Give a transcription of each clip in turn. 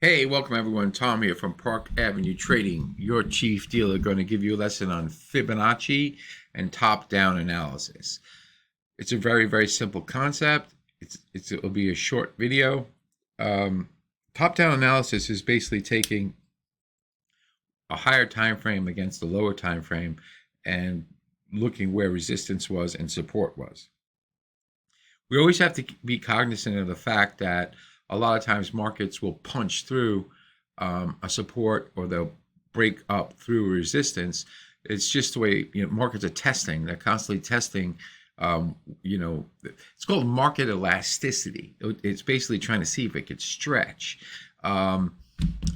Hey, welcome everyone. Tom here from Park Avenue Trading, your chief dealer, going to give you a lesson on Fibonacci and top-down analysis. It's a very, very simple concept. It'll be a short video. Um, Top-down analysis is basically taking a higher time frame against a lower time frame and looking where resistance was and support was. We always have to be cognizant of the fact that a lot of times markets will punch through a support, or they'll break up through resistance. It's just the way markets are testing. They're constantly testing. It's called market elasticity. It's basically trying to see if it could stretch. Um,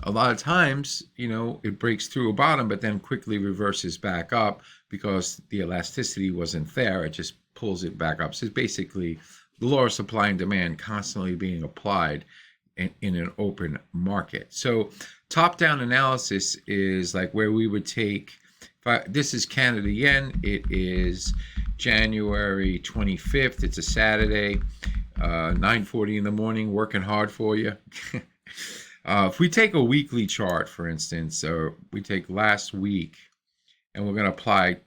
a lot of times, it breaks through a bottom, but then quickly reverses back up because the elasticity wasn't there. It just pulls it back up. So it's basically the law of supply and demand constantly being applied in an open market. So top-down analysis is like where we would take, this is Canada yen. It is January 25th. It's a Saturday, 9:40 in the morning, working hard for you. If we take a weekly chart, for instance, or we take last week, and we're going to apply,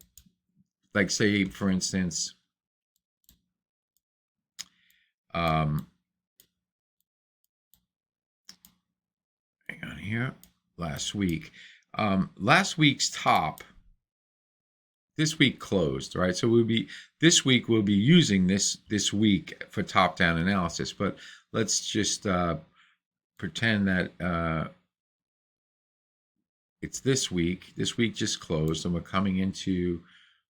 like, say, for instance, hang on here, last week. Last week's top, this week closed, right? So this week we'll be using this week for top-down analysis, but let's just pretend that it's this week. This week just closed, and we're coming into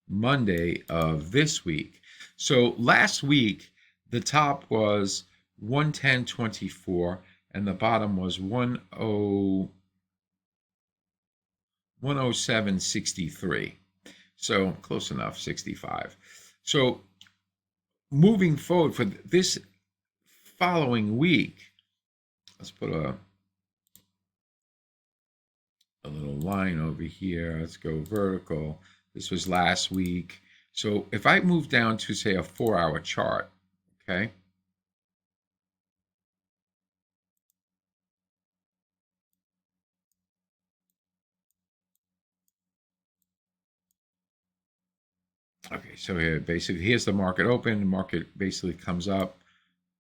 Monday of this week. So last week, the top was 110.24, and the bottom was 107.63. So close enough, 65. So moving forward for this following week, let's put a little line over here. Let's go vertical. This was last week. So if I move down to, say, a 4-hour chart, okay? Okay, so here basically here's the market open. The market basically comes up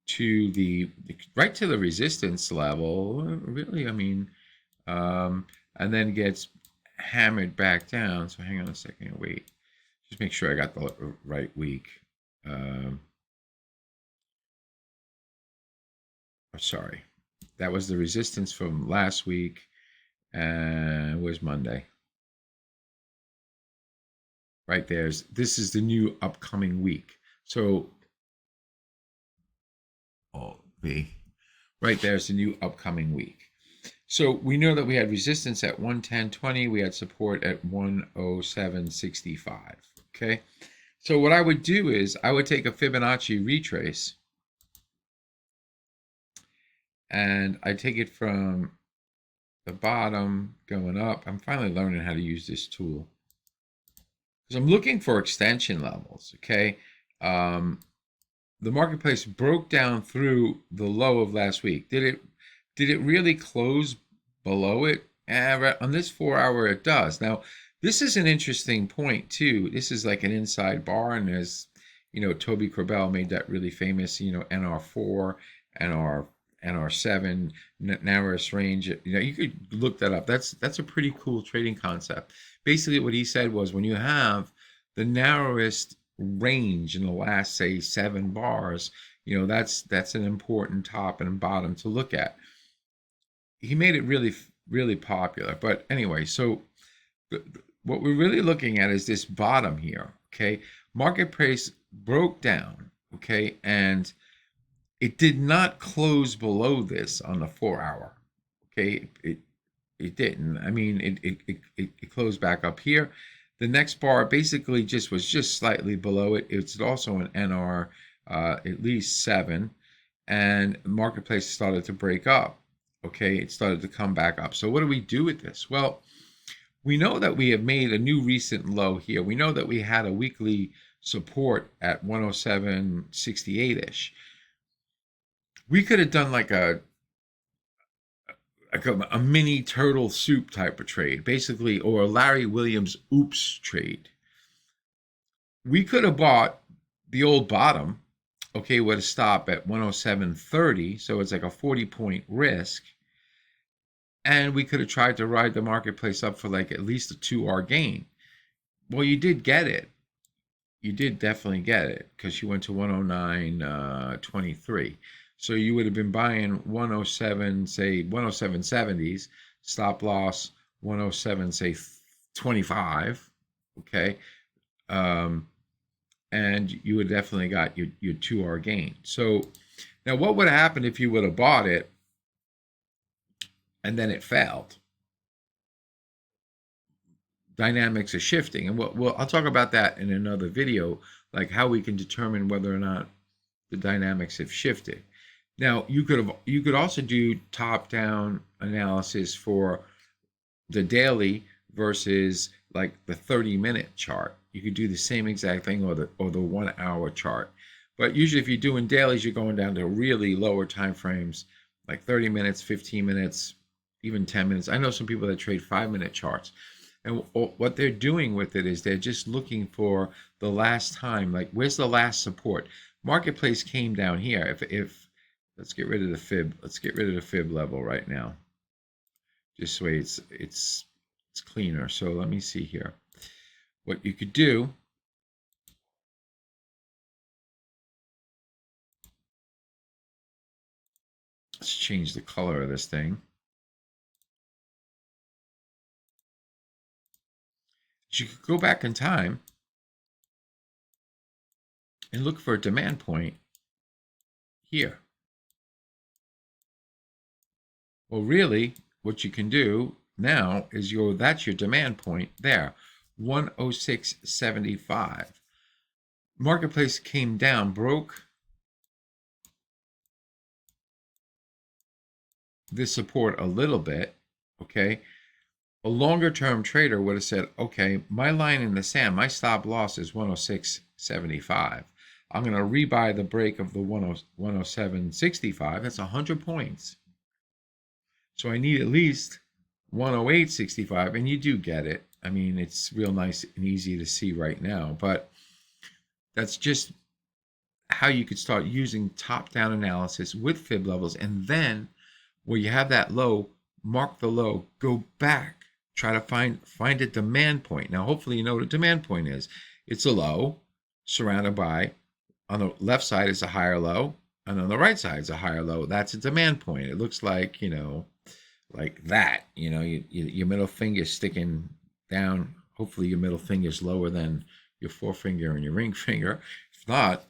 to right to the resistance level. Really, I mean, and then gets hammered back down. So hang on a second, wait. Just make sure I got the right week. Sorry, that was the resistance from last week. And where's Monday? Right there's, this is the new upcoming week. So, right there's the new upcoming week. So we know that we had resistance at 110.20. We had support at 107.65. Okay. So what I would do is I would take a Fibonacci retrace, and I take it from the bottom going up. I'm finally learning how to use this tool because I'm looking for extension levels. Okay. The marketplace broke down through the low of last week. Did it really close below it? On this 4-hour, it does. Now, this is an interesting point too. This is like an inside bar, and there's, Toby Corbell made that really famous, NR4, NR7, narrowest range. You could look that up. That's a pretty cool trading concept. Basically, what he said was when you have the narrowest range in the last, say, 7 bars, that's an important top and bottom to look at. He made it really, really popular. But anyway, so what we're really looking at is this bottom here. Okay, market price broke down. Okay, and it did not close below this on the 4-hour. Okay, it didn't. I mean, it closed back up here. The next bar basically was just slightly below it. It's also an NR at least 7, and marketplace started to break up. Okay, it started to come back up. So what do we do with this? Well, we know that we have made a new recent low here. We know that we had a weekly support at 107.68-ish. We could have done like a mini turtle soup type of trade, basically, or a Larry Williams oops trade. We could have bought the old bottom, okay, with a stop at 107.30, so it's like a 40-point risk, and we could have tried to ride the marketplace up for like at least a 2R gain. Well, you did get it. You did definitely get it because you went to 109.23. So you would have been buying 107, say 107.70s, stop loss 107, say 25, okay? And you would definitely got your 2R gain. So now what would have happened if you would have bought it and then it failed? Dynamics are shifting, and I'll talk about that in another video, like how we can determine whether or not the dynamics have shifted. Now you could also do top-down analysis for the daily versus like the 30-minute chart. You could do the same exact thing, or the 1 hour chart. But usually if you're doing dailies, you're going down to really lower time frames, like 30 minutes, 15 minutes, even 10 minutes. I know some people that trade 5-minute charts. And what they're doing with it is they're just looking for the last time, like where's the last support? Marketplace came down here. If let's get rid of the fib. Let's get rid of the fib level right now. Just so it's cleaner. So let me see here. What you could do, let's change the color of this thing. You could go back in time and look for a demand point here. Well, really, what you can do now is that's your demand point there, 106.75. Marketplace came down, broke this support a little bit, okay? A longer term trader would have said, okay, my line in the sand, my stop loss is 106.75. I'm going to rebuy the break of the 107.65. That's 100 points. So I need at least 108.65, and you do get it. I mean, it's real nice and easy to see right now, but that's just how you could start using top-down analysis with fib levels, and then where you have that low, mark the low, go back. Try to find a demand point. Now, hopefully you know what a demand point is. It's a low surrounded by, on the left side is a higher low, and on the right side is a higher low. That's a demand point. It looks like, like that. Your middle finger sticking down. Hopefully your middle finger is lower than your forefinger and your ring finger. If not,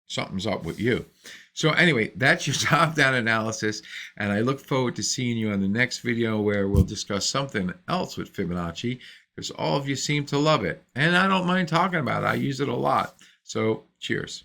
something's up with you. So anyway, that's your top-down analysis, and I look forward to seeing you on the next video where we'll discuss something else with Fibonacci, because all of you seem to love it, and I don't mind talking about it. I use it a lot. So cheers.